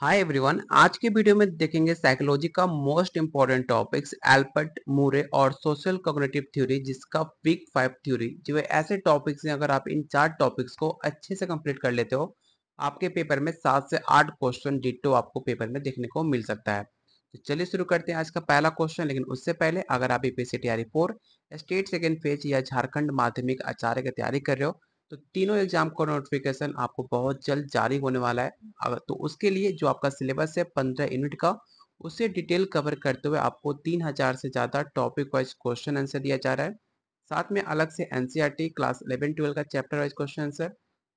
Hi everyone. आज के video में देखेंगे साइकोलॉजी का मोस्ट इंपॉर्टेंट टॉपिक्स एल्बर्ट मूरे और सोशल कॉग्निटिव थ्योरी, जिसका वीक 5 थ्योरी। जो ऐसे टॉपिक्स हैं, अगर आप इन 4 टॉपिक्स को अच्छे से कंप्लीट कर लेते हो, आपके पेपर में 7 से 8 क्वेश्चन डिट्टो आपको पेपर में देखने को मिल सकता है। तो चलिए शुरू करते हैं आज का पहला क्वेश्चन। लेकिन उससे पहले अगर आप UPSC TRE 4 state second phase या झारखंड माध्यमिक आचार्य की तैयारी कर रहे हो, तो तीनों एग्जाम का नोटिफिकेशन आपको बहुत जल्द जारी होने वाला है। तो उसके लिए जो आपका सिलेबस है 15 यूनिट का, उसे डिटेल कवर करते हुए आपको 3000 से ज़्यादा टॉपिक वाइज क्वेश्चन आंसर दिया जा रहा है। साथ में अलग से एनसीईआरटी क्लास 11-12 का chapter wise question answer,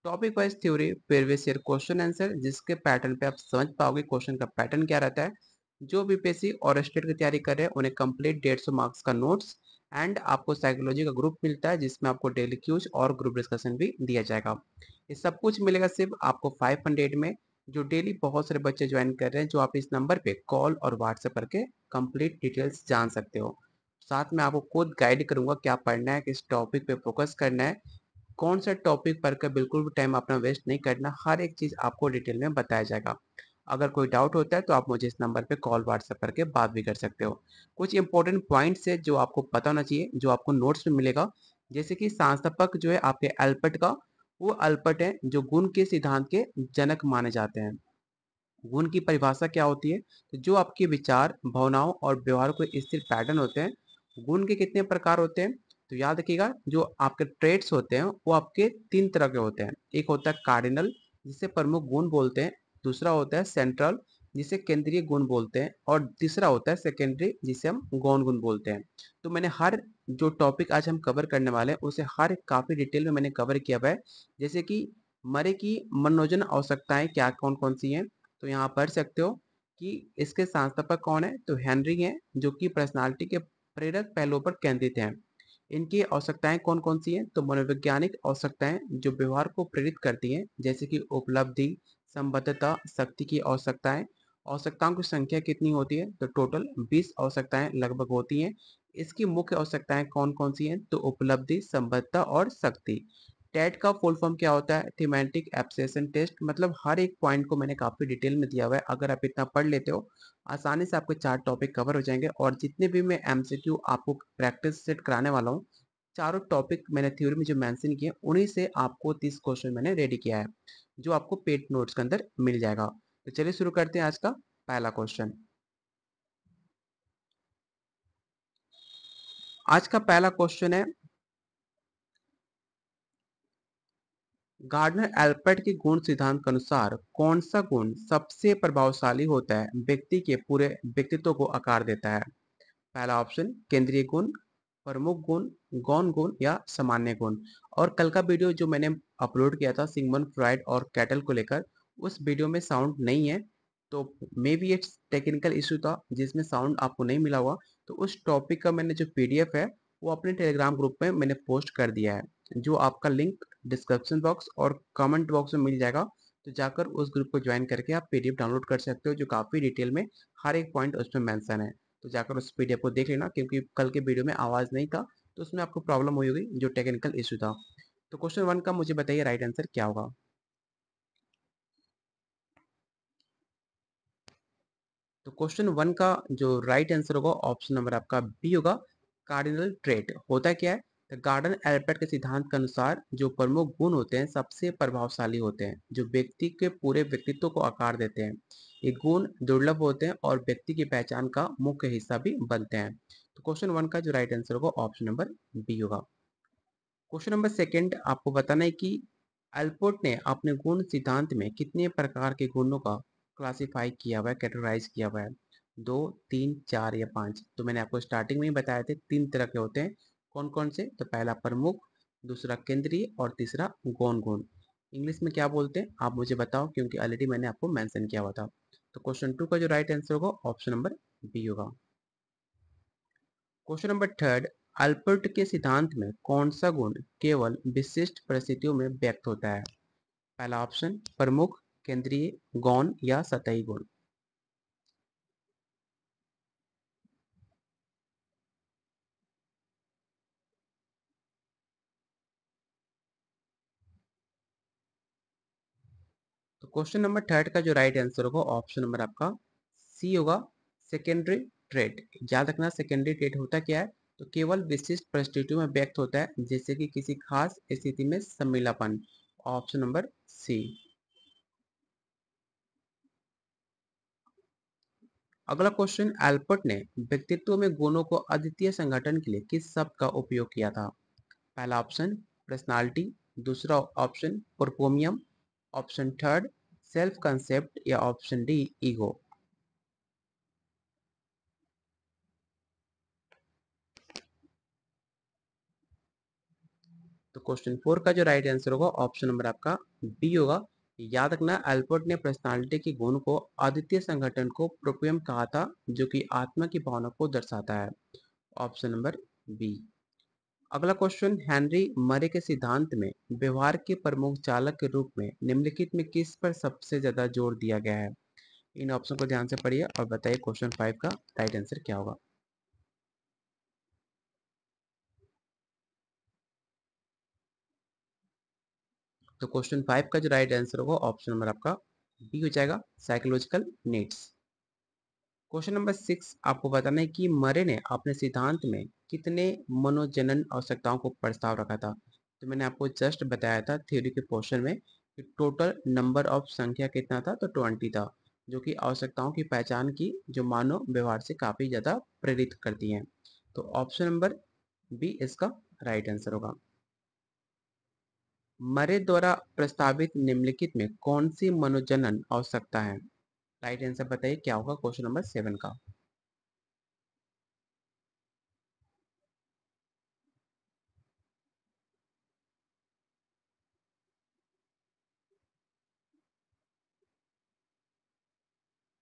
topic wise theory, previous year question answer, जिसके पैटर्न पे आप समझ पाओगे क्वेश्चन का पैटर्न क्या रहता है। जो बीपीएससी और स्टेट की तैयारी कर रहे हैं उन्हें कंप्लीट 150 मार्क्स का नोट्स एंड आपको साइकोलॉजी का ग्रुप मिलता है, जिसमें आपको डेली क्यूज और ग्रुप डिस्कशन भी दिया जाएगा। ये सब कुछ मिलेगा सिर्फ आपको 500 में, जो डेली बहुत सारे बच्चे ज्वाइन कर रहे हैं, जो आप इस नंबर पे कॉल और व्हाट्सएप करके कंप्लीट डिटेल्स जान सकते हो। साथ में आपको खुद गाइड करूंगा क्या पढ़ना है, किस टॉपिक पे फोकस करना है, कौन सा टॉपिक पढ़कर बिल्कुल भी टाइम अपना वेस्ट नहीं करना। हर एक चीज आपको डिटेल में बताया जाएगा। अगर कोई डाउट होता है तो आप मुझे इस नंबर पे कॉल व्हाट्सएप करके बात भी कर सकते हो। कुछ इंपॉर्टेंट पॉइंट्स है जो आपको पता होना चाहिए, जो आपको नोट्स में मिलेगा। जैसे कि संस्थापक जो है आपके एल्बर्ट का, वो एल्बर्ट है जो गुण के सिद्धांत के जनक माने जाते हैं। गुण की परिभाषा क्या होती है? तो जो आपके विचार, भावनाओं और व्यवहार को स्थिर पैटर्न होते हैं। गुण के कितने प्रकार होते हैं? तो याद रखिएगा, जो आपके ट्रेट्स होते हैं वो आपके 3 तरह के होते हैं। एक होता है कार्डिनल, जिसे प्रमुख गुण बोलते हैं। दूसरा होता है सेंट्रल, जिसे केंद्रीय गुण बोलते हैं। और तीसरा होता है सेकेंडरी, जिसे हम गौण गुण बोलते हैं। तो मैंने हर जो टॉपिक आज हम कवर करने वाले हैं उसे हर काफी डिटेल में मैंने कवर किया हुआ है। जैसे कि मरे की मनोरंजन आवश्यकताएं क्या कौन कौन सी हैं, तो यहाँ पढ़ सकते हो कि इसके संस्थापक कौन है। तो हेनरी हैं, जो कि पर्सनालिटी के प्रेरक पहलुओं पर केंद्रित हैं। इनकी आवश्यकताएं कौन कौन सी हैं? तो मनोवैज्ञानिक आवश्यकताएं जो व्यवहार को प्रेरित करती हैं, जैसे कि उपलब्धि, संबद्धता, शक्ति की आवश्यकताएं। आवश्यकताओं की संख्या कितनी होती है? तो टोटल 20 आवश्यकताएं लगभग होती हैं। इसकी मुख्य आवश्यकताएं कौन कौन सी हैं? तो उपलब्धि, संबद्धता और शक्ति। टेट का फुल फॉर्म क्या होता है? Thematic abscission test. मतलब हर एक पॉइंट को मैंने काफी डिटेल में दिया हुआ है। अगर आप इतना पढ़ लेते हो, आसानी से आपके 4 टॉपिक कवर हो जाएंगे। और जितने भी मैं एमसीक्यू आपको प्रैक्टिस सेट कराने वाला हूँ, चारों टॉपिक मैंने थ्योरी में जो मेंशन किए, उन्हीं से आपको 30 क्वेश्चन मैंने रेडी किया है, जो आपको पेड नोट्स के अंदर मिल जाएगा। तो चलिए शुरू करते हैं आज का पहला क्वेश्चन। आज का पहला क्वेश्चन है, गार्डनर एल्बर्ट के गुण सिद्धांत के अनुसार कौन सा गुण सबसे प्रभावशाली होता है, व्यक्ति के पूरे व्यक्तित्व को आकार देता है? पहला ऑप्शन केंद्रीय गुण, प्रमुख गुण, गौण गुण या सामान्य गुण। और कल का वीडियो जो मैंने अपलोड किया था सिगमंड फ्रॉइड और कैटल को लेकर, उस वीडियो में साउंड नहीं है। तो may be it's technical issue था जिसमें साउंड आपको नहीं मिला हुआ। तो उस टॉपिक का मैंने जो पीडीएफ है वो अपने टेलीग्राम ग्रुप में मैंने पोस्ट कर दिया है, जो आपका लिंक डिस्क्रिप्शन बॉक्स और कमेंट बॉक्स में मिल जाएगा। तो जाकर उस ग्रुप को ज्वाइन करके आप पीडीएफ डाउनलोड कर सकते हो, जो काफ़ी डिटेल में हर एक पॉइंट उसमें मेंशन है। तो जाकर उस पीडीएफ को देख लेना, क्योंकि कल के वीडियो में आवाज़ नहीं था, तो उसमें आपको प्रॉब्लम हुई होगी, जो टेक्निकल इशू था। तो क्वेश्चन 1 का मुझे बताइए राइट आंसर क्या होगा। तो क्वेश्चन 1 का जो राइट आंसर होगा, ऑप्शन नंबर आपका बी होगा। कार्डिनल ट्रेट होता क्या है? तो गार्डन एल्बर्ट के सिद्धांत के अनुसार जो प्रमुख गुण होते हैं सबसे प्रभावशाली होते हैं, जो व्यक्ति के पूरे व्यक्तित्व को आकार देते हैं। ये गुण दुर्लभ होते हैं और व्यक्ति की पहचान का मुख्य हिस्सा भी बनते हैं। तो क्वेश्चन 1 का जो राइट आंसर होगा, ऑप्शन नंबर बी होगा। क्वेश्चन नंबर सेकंड आपको बताना है कि अल्पोर्ट ने अपने गुण सिद्धांत में कितने प्रकार के गुणों का क्लासिफाई किया हुआ है, कैटेगराइज किया हुआ है? 2, 3, 4 या 5? तो मैंने आपको स्टार्टिंग में ही बताए थे 3 तरह के होते हैं। कौन कौन से? तो पहला प्रमुख, दूसरा केंद्रीय और तीसरा गौण गुण। इंग्लिश में क्या बोलते हैं आप मुझे बताओ, क्योंकि ऑलरेडी मैंने आपको मेंशन किया हुआ था। तो क्वेश्चन 2 का जो राइट आंसर होगा, ऑप्शन नंबर बी होगा। क्वेश्चन नंबर थर्ड, अल्बर्ट के सिद्धांत में कौन सा गुण केवल विशिष्ट परिस्थितियों में व्यक्त होता है? पहला ऑप्शन प्रमुख, केंद्रीय, गौण या सतही गुण। तो तो क्वेश्चन नंबर थर्ड का जो राइट आंसर होगा ऑप्शन नंबर आपका सी होगा, सेकेंडरी ट्रेट। याद रखना सेकेंडरी ट्रेट होता क्या है, तो केवल विशिष्ट परिस्थितियों में व्यक्त होता है, जैसे कि किसी खास स्थिति में सम्मिलापन। ऑप्शन नंबर सी। अगला क्वेश्चन, एल्बर्ट ने व्यक्तित्व में गुणों को अद्वितीय संगठन के लिए किस शब्द का उपयोग किया था? पहला ऑप्शन पर्सनालिटी, दूसरा ऑप्शन परफोमियम, ऑप्शन थर्ड सेल्फ कंसेप्ट या ऑप्शन डी ईगो। तो क्वेश्चन फोर का जो राइट आंसर होगा ऑप्शन नंबर आपका बी होगा। याद रखना एल्बर्ट ने पर्सनालिटी के गुण को अद्वितीय संगठन को प्रोपियम कहा था, जो कि आत्मा की भावना को दर्शाता है। Option number B. अगला क्वेश्चन, हेनरी मरे के सिद्धांत में व्यवहार के प्रमुख चालक के रूप में निम्नलिखित में किस पर सबसे ज्यादा जोर दिया गया है? इन ऑप्शन को ध्यान से पढ़िए और बताइए क्वेश्चन फाइव का राइट आंसर क्या होगा। तो क्वेश्चन फाइव का जो राइट आंसर होगा ऑप्शन नंबर आपका बी हो जाएगा, psychological needs. Question number six, आपको बताना है कि मरे ने अपने सिद्धांत में कितने मनोजनन आवश्यकताओं को प्रस्ताव रखा था? तो मैंने आपको जस्ट बताया था थ्योरी के पोर्शन में कि टोटल नंबर ऑफ संख्या कितना था, तो 20 था, जो कि आवश्यकताओं की पहचान की जो मानव व्यवहार से काफी ज्यादा प्रेरित करती हैं। तो ऑप्शन नंबर बी इसका राइट आंसर होगा। मरे द्वारा प्रस्तावित निम्नलिखित में कौन सी मनोजनन आवश्यकता है? राइट आंसर बताइए क्या होगा क्वेश्चन नंबर सेवन का।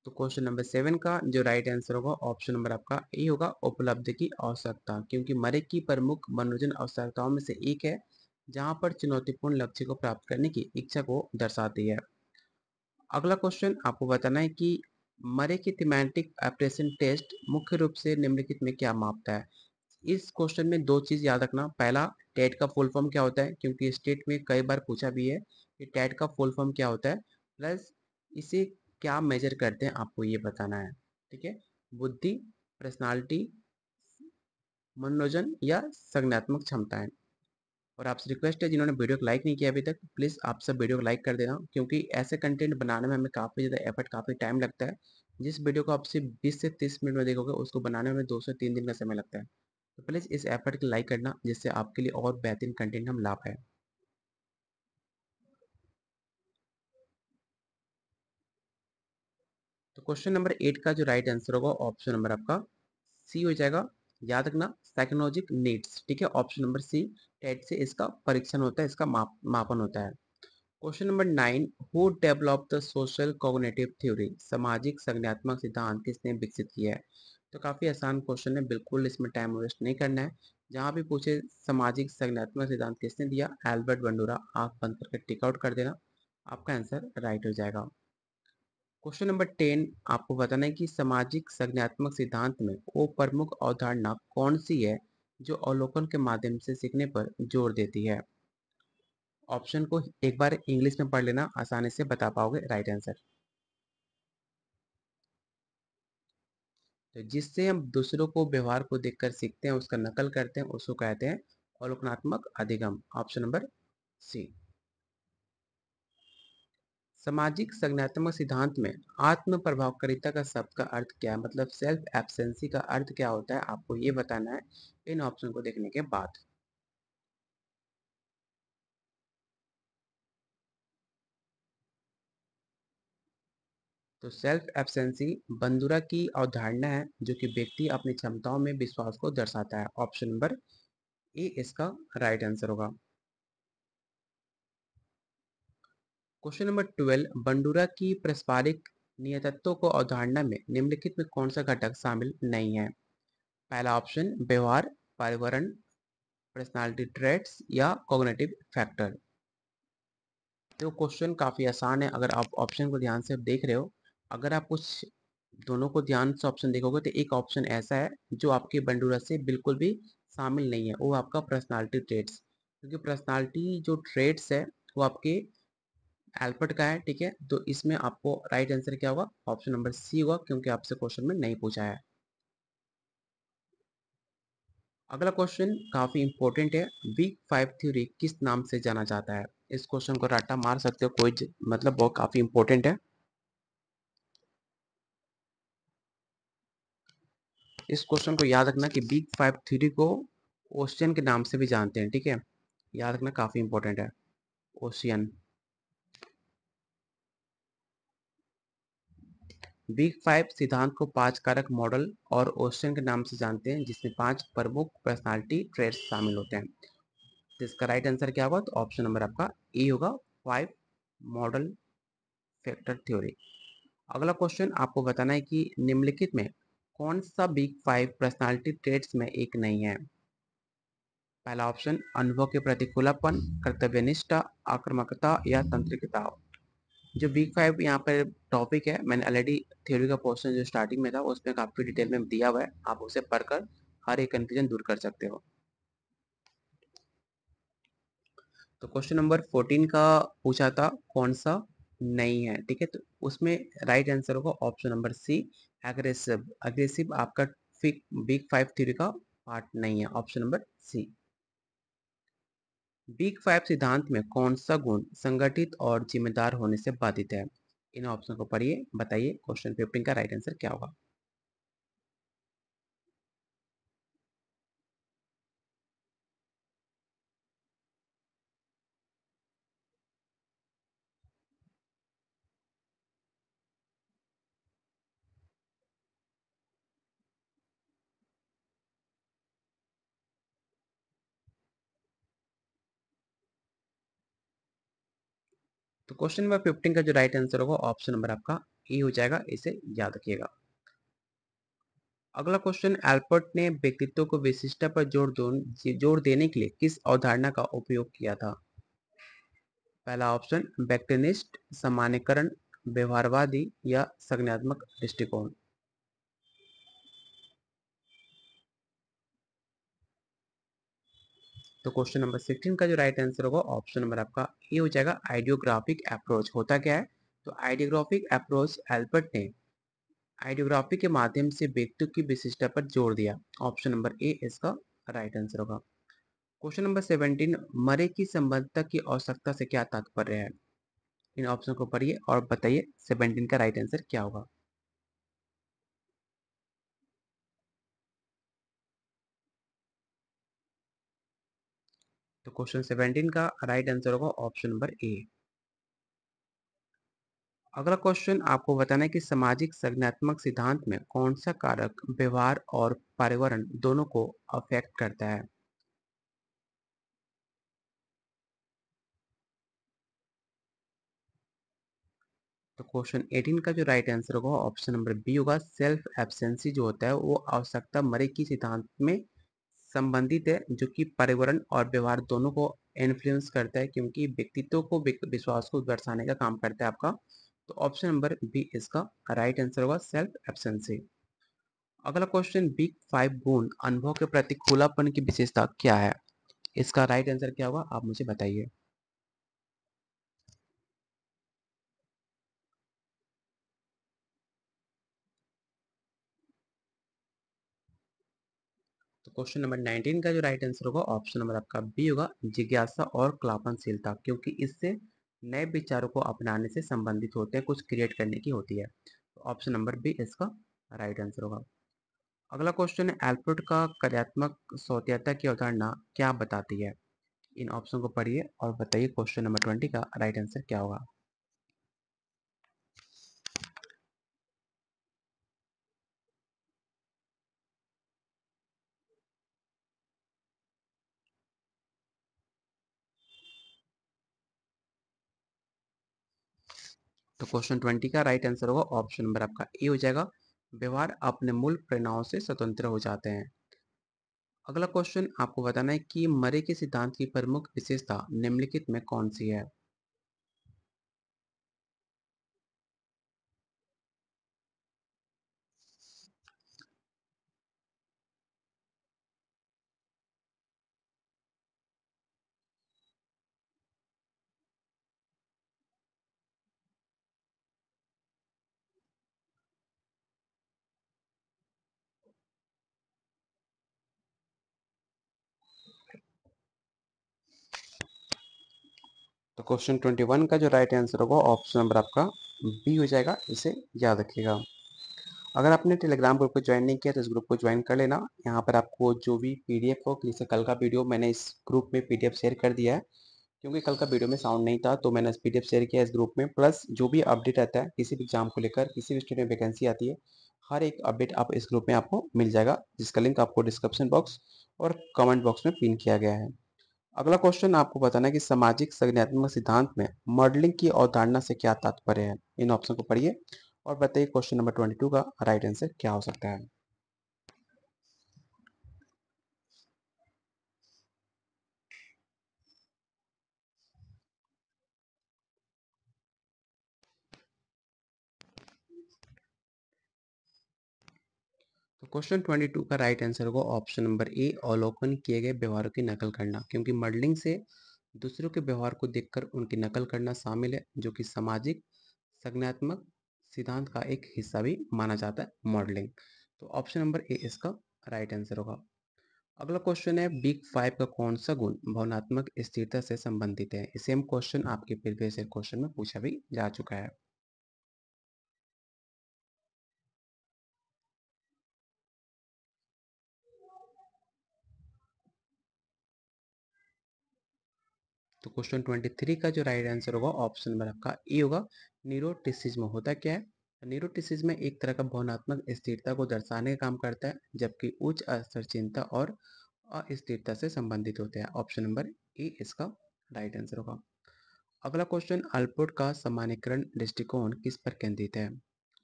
तो क्वेश्चन नंबर सेवन का जो राइट आंसर होगा ऑप्शन नंबर आपका ए होगा, उपलब्धि की आवश्यकता, क्योंकि मरे की प्रमुख मनोरंजन आवश्यकताओं में से एक है, जहां पर चुनौतीपूर्ण लक्ष्य को प्राप्त करने की इच्छा को दर्शाती है। अगला क्वेश्चन आपको बताना है कि मरे की थीमेटिक एप्रेशन टेस्ट मुख्य रूप से निम्नलिखित में क्या मापता है? इस क्वेश्चन में दो चीज याद रखना, पहला टेट का फुल फॉर्म क्या होता है, क्योंकि स्टेट में कई बार पूछा भी है कि टेट का फुल फॉर्म क्या होता है, प्लस इसे क्या मेजर करते हैं आपको ये बताना है। ठीक है, बुद्धि, पर्सनालिटी, मनोरंजन या संज्ञानात्मक क्षमताएं। और आपसे रिक्वेस्ट है जिन्होंने वीडियो को लाइक नहीं किया अभी तक, प्लीज आप सब वीडियो को लाइक कर देना, क्योंकि ऐसे कंटेंट बनाने में हमें काफी ज्यादा एफर्ट, काफी टाइम लगता है। जिस वीडियो को आप सिर्फ 20 से 30 मिनट में देखोगे, उसको बनाने में 2 से 3 दिन का समय लगता है। तो प्लीज इस एफर्ट को लाइक करना, जिससे आपके लिए और बेहतरीन कंटेंट हम ला पाए। तो क्वेश्चन नंबर 8 का जो राइट आंसर होगा ऑप्शन नंबर आपका सी हो जाएगा। याद रखना साइकोलॉजिक नीड्स, ठीक है, ऑप्शन नंबर सी। टेट से इसका परीक्षण होता है, इसका मापन होता है। Question number 9, who develop the social cognitive theory, सामाजिक संज्ञानात्मक सिद्धांत किसने विकसित किया है? तो काफी आसान क्वेश्चन है, बिल्कुल इसमें टाइम वेस्ट नहीं करना है। जहां भी पूछे सामाजिक संज्ञानात्मक सिद्धांत किसने दिया, एल्बर्ट बंडूरा, आंख बंद करके टिक आउट कर देना, आपका आंसर राइट हो जाएगा। क्वेश्चन नंबर 10, आपको बताना है कि सामाजिक संज्ञानात्मक सिद्धांत में वो प्रमुख अवधारणा कौन सी है जो अवलोकन के माध्यम से सीखने पर जोर देती है? ऑप्शन को एक बार इंग्लिश में पढ़ लेना, आसानी से बता पाओगे राइट आंसर। तो जिससे हम दूसरों को व्यवहार को देखकर सीखते हैं, उसका नकल करते हैं, उसको कहते हैं अवलोकनात्मक अधिगम। Option number C. सामाजिक संज्ञानात्मक सिद्धांत में आत्म प्रभावकारिता का शब्द का अर्थ क्या है, मतलब सेल्फ एब्सेंसी का अर्थ क्या होता है, आपको ये बताना है इन ऑप्शन को देखने के बाद। तो सेल्फ एब्सेंसी बंदूरा की अवधारणा है, जो कि व्यक्ति अपनी क्षमताओं में विश्वास को दर्शाता है। ऑप्शन नंबर ए इसका राइट आंसर होगा। क्वेश्चन नंबर 12, बंडूरा की पारस्परिक नियतत्व को अवधारणा में निम्नलिखित में कौन सा घटक शामिल नहीं है? पहला ऑप्शन व्यवहार, पर्यावरण, पर्सनालिटी ट्रेट्स या कॉग्निटिव फैक्टर। तो क्वेश्चन काफी आसान है, अगर आप ऑप्शन को ध्यान से देख रहे हो, अगर आप कुछ दोनों को ध्यान से ऑप्शन देखोगे तो एक ऑप्शन ऐसा है जो आपके बंडूरा से बिल्कुल भी शामिल नहीं है, वो आपका पर्सनालिटी ट्रेट्स, क्योंकि पर्सनालिटी जो ट्रेट्स है वो आपके एल्बर्ट का है, ठीक है। तो इसमें आपको राइट आंसर क्या होगा? ऑप्शन नंबर सी होगा, क्योंकि आपसे क्वेश्चन में नहीं पूछा है। अगला क्वेश्चन काफी इंपॉर्टेंट है। बिग फाइव थ्योरी किस नाम से जाना जाता है? इस क्वेश्चन को रट्टा मार सकते हो, कोई मतलब बहुत काफी इंपॉर्टेंट है। इस क्वेश्चन को याद रखना कि बिग फाइव थ्योरी को ओशियन के नाम से भी जानते हैं, ठीक है। याद रखना, काफी इंपॉर्टेंट है। ओशियन। बिग फाइव सिद्धांत को पांच कारक मॉडल और ओशियन के नाम से जानते हैं, जिसमें पांच प्रमुख पर्सनालिटी ट्रेड्स शामिल होते हैं। तो इसका राइट आंसर क्या होगा? तो ऑप्शन नंबर आपका ए होगा, फाइव मॉडल फैक्टर थ्योरी। अगला क्वेश्चन आपको बताना है कि निम्नलिखित में कौन सा बिग फाइव पर्सनालिटी ट्रेड्स में एक नहीं है? पहला ऑप्शन अनुभव के प्रति खुलापन, कर्तव्यनिष्ठा, आक्रामकता या तंत्रिकता। जो बिग फाइव यहाँ पर टॉपिक है, मैंने ऑलरेडी थ्योरी का पोर्शन जो स्टार्टिंग में था उसमें काफी डिटेल में दिया हुआ है, आप उसे पढ़कर हर एक कंफ्यूजन दूर कर सकते हो। तो क्वेश्चन नंबर 14 का पूछा था कौन सा नहीं है, ठीक है। तो उसमें राइट आंसर होगा option number C, aggressive. Aggressive आपका बिग फाइव थ्योरी का पार्ट नहीं है, option number C. Big five सिद्धांत में कौन सा गुण संगठित और जिम्मेदार होने से बाधित है? इन ऑप्शन को पढ़िए, बताइए क्वेश्चन 15 का राइट आंसर क्या होगा। तो क्वेश्चन नंबर 15 का जो राइट आंसर होगा ऑप्शन नंबर आपका ए हो जाएगा, इसे याद रखिएगा। अगला क्वेश्चन, एल्बर्ट ने व्यक्तित्व को विशिष्टता पर जोर देने के लिए किस अवधारणा का उपयोग किया था? पहला ऑप्शन व्यक्तिनिष्ठ सामान्यकरण, व्यवहारवादी या संज्ञानात्मक दृष्टिकोण। तो क्वेश्चन नंबर 16 का जो राइट आंसर होगा ऑप्शन नंबर आपका ए हो जाएगा, आइडियोग्राफिक अप्रोच। होता क्या है? तो आइडियोग्राफिक अप्रोच एल्बर्ट ने आइडियोग्राफी के माध्यम से व्यक्तित्व की विशिष्टता पर जोर दिया। ऑप्शन नंबर ए इसका राइट आंसर होगा। क्वेश्चन नंबर 17, मरे की संबद्धता की आवश्यकता से क्या तात्पर्य है? इन ऑप्शन को पढ़िए और बताइए 17 का राइट आंसर क्या होगा। तो क्वेश्चन 17 का राइट आंसर होगा ऑप्शन नंबर ए। अगला क्वेश्चन आपको बताना है कि सामाजिक संज्ञानात्मक सिद्धांत में कौन सा कारक व्यवहार और पर्यावरण दोनों को अफेक्ट करता है? तो क्वेश्चन 18 का जो राइट आंसर होगा ऑप्शन नंबर बी होगा, सेल्फ एब्सेंसी जो होता है वो आवश्यकता मरे की सिद्धांत में संबंधित है, जो कि पर्यावरण और व्यवहार दोनों को इन्फ्लुएंस करता है, क्योंकि व्यक्तित्व को विश्वास को दर्शाने का काम करता है आपका। तो ऑप्शन नंबर बी इसका राइट आंसर होगा, सेल्फ एब्सेंसी। अगला क्वेश्चन, बिग फाइव गुण अनुभव के प्रति खुलापन की विशेषता क्या है? इसका राइट आंसर क्या होगा, आप मुझे बताइए। तो क्वेश्चन नंबर 19 का जो राइट आंसर होगा ऑप्शन नंबर आपका बी होगा, जिज्ञासा और कल्पनाशीलता, क्योंकि इससे नए विचारों को अपनाने से संबंधित होते हैं, कुछ क्रिएट करने की होती है। तो ऑप्शन नंबर बी इसका राइट आंसर होगा। अगला क्वेश्चन है, एल्बर्ट का कार्यात्मक सौतेयता की अवधारणा क्या बताती है? इन ऑप्शन को पढ़िए और बताइए क्वेश्चन नंबर 20 का राइट आंसर क्या होगा। तो क्वेश्चन 20 का राइट आंसर होगा ऑप्शन नंबर आपका ए हो जाएगा, व्यवहार अपने मूल प्रेरणाओं से स्वतंत्र हो जाते हैं। अगला क्वेश्चन आपको बताना है कि मरे के सिद्धांत की प्रमुख विशेषता निम्नलिखित में कौन सी है? क्वेश्चन 21 का जो राइट आंसर होगा ऑप्शन नंबर आपका बी हो जाएगा, इसे याद रखिएगा। अगर आपने टेलीग्राम ग्रुप को ज्वाइन नहीं किया तो इस ग्रुप को ज्वाइन कर लेना। यहाँ पर आपको जो भी पीडीएफ हो, जैसे कल का वीडियो मैंने इस ग्रुप में पीडीएफ शेयर कर दिया है, क्योंकि कल का वीडियो में साउंड नहीं था तो मैंने पीडीएफ शेयर किया इस ग्रुप में। प्लस जो भी अपडेट आता है किसी भी एग्जाम को लेकर, किसी भी स्टूडेंट में वैकेंसी आती है, हर एक अपडेट आप इस ग्रुप में आपको मिल जाएगा, जिसका लिंक आपको डिस्क्रिप्शन बॉक्स और कमेंट बॉक्स में पिन किया गया है। अगला क्वेश्चन आपको बताना है कि सामाजिक संज्ञानात्मक सिद्धांत में मॉडलिंग की अवधारणा से क्या तात्पर्य है। इन ऑप्शन को पढ़िए और बताइए क्वेश्चन नंबर 22 का राइट आंसर क्या हो सकता है। तो क्वेश्चन 22 का राइट आंसर होगा ऑप्शन नंबर ए, अवलोकन किए गए व्यवहारों की नकल करना, क्योंकि मॉडलिंग से दूसरों के व्यवहार को देखकर उनकी नकल करना शामिल है, जो कि सामाजिक संज्ञानात्मक सिद्धांत का एक हिस्सा भी माना जाता है मॉडलिंग। तो ऑप्शन नंबर ए इसका राइट आंसर होगा। अगला क्वेश्चन है, बिग फाइव का कौन सा गुण भावनात्मक स्थिरता से संबंधित है। सेम क्वेश्चन आपके प्रीवियस क्वेश्चन में पूछा भी जा चुका है। तो क्वेश्चन 23 का जो राइट आंसर होगा ऑप्शन नंबर आपका ए होगा। न्यूरोटिसिज्म होता क्या है? न्यूरोटिसिज्म एक तरह का भावनात्मक स्थिरता को दर्शाने का काम करता है, जबकि उच्च स्तर चिंता और अस्थिरता से संबंधित होते हैं। ऑप्शन नंबर ए इसका राइट आंसर होगा। अगला क्वेश्चन, अल्पोर्ट का सामान्यीकरण दृष्टिकोण किस पर केंद्रित है?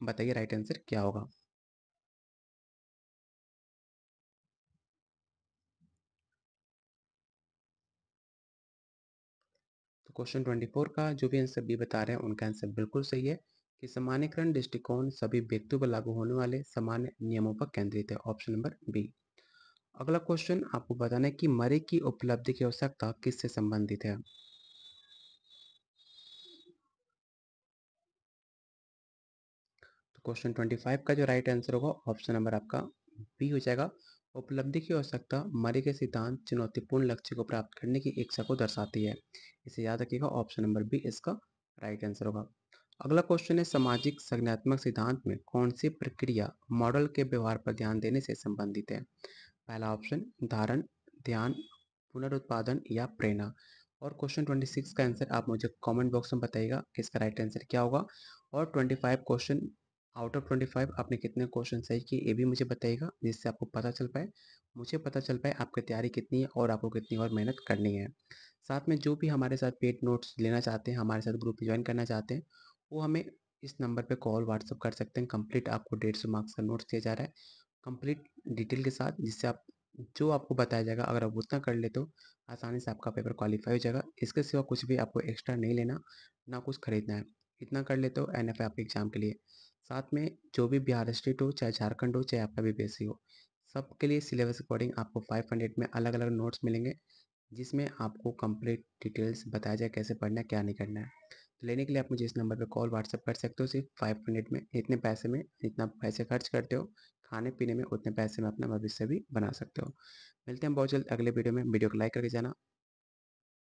बताइए राइट आंसर क्या होगा। तो क्वेश्चन 24 का जो भी आंसर बी बता रहे हैं उनका आंसर बिल्कुल सही है, कि सामान्यीकरण दृष्टिकोण सभी व्यक्तियों पर लागू होने वाले सामान्य नियमों पर केंद्रित है। Option number B. अगला क्वेश्चन आपको बताना है कि मरे की उपलब्धि की आवश्यकता किससे संबंधित है। तो क्वेश्चन 25 का जो राइट आंसर होगा ऑप्शन नंबर आपका बी हो जाएगा। उपलब्धि की आवश्यकता मरे के सिद्धांत चुनौतीपूर्ण लक्ष्य को प्राप्त करने की इच्छा को दर्शाती है। इसे याद रखिएगा, ऑप्शन नंबर बी इसका राइट आंसर होगा। अगला क्वेश्चन है, सामाजिक संज्ञानात्मक सिद्धांत में कौन सी प्रक्रिया मॉडल के व्यवहार पर ध्यान देने से संबंधित है। पहला ऑप्शन धारण, ध्यान, पुनरुत्पादन या प्रेरणा। और क्वेश्चन 26 का आंसर आप मुझे कमेंट बॉक्स में बताइएगा कि इसका राइट आंसर क्या होगा। और 25 क्वेश्चन आउट ऑफ 25 आपने कितने क्वेश्चन सही किए ये भी मुझे बताइएगा, जिससे आपको पता चल पाए, मुझे पता चल पाए आपकी तैयारी कितनी है और आपको कितनी और मेहनत करनी है। साथ में जो भी हमारे साथ पेड नोट्स लेना चाहते हैं, हमारे साथ ग्रुप ज्वाइन करना चाहते हैं, वो हमें इस नंबर पे कॉल व्हाट्सअप कर सकते हैं। कंप्लीट आपको 150 मार्क्स का नोट्स दिया जा रहा है कंप्लीट डिटेल के साथ, जिससे आप जो आपको बताया जाएगा अगर आप उतना कर लेते हो आसानी से आपका पेपर क्वालिफाई हो जाएगा। इसके सिवा कुछ भी आपको एक्स्ट्रा नहीं लेना, ना कुछ खरीदना है। इतना कर लेते हो एनएफ आपके एग्जाम के लिए। साथ में जो भी बिहार स्टेट हो, चाहे झारखंड हो, चाहे आपका बीपीएससी हो, सबके लिए सिलेबस अकॉर्डिंग आपको 500 में अलग अलग नोट्स मिलेंगे, जिसमें आपको कंप्लीट डिटेल्स बताया जाए कैसे पढ़ना है क्या नहीं करना है। तो लेने के लिए आप मुझे इस नंबर पर कॉल व्हाट्सअप कर सकते हो। सिर्फ 500 में इतने पैसे में इतना पैसे खर्च करते हो, खाने पीने में उतने पैसे में अपना भविष्य भी बना सकते हो। मिलते हैं बहुत जल्द अगले वीडियो में। वीडियो को लाइक करके जाना।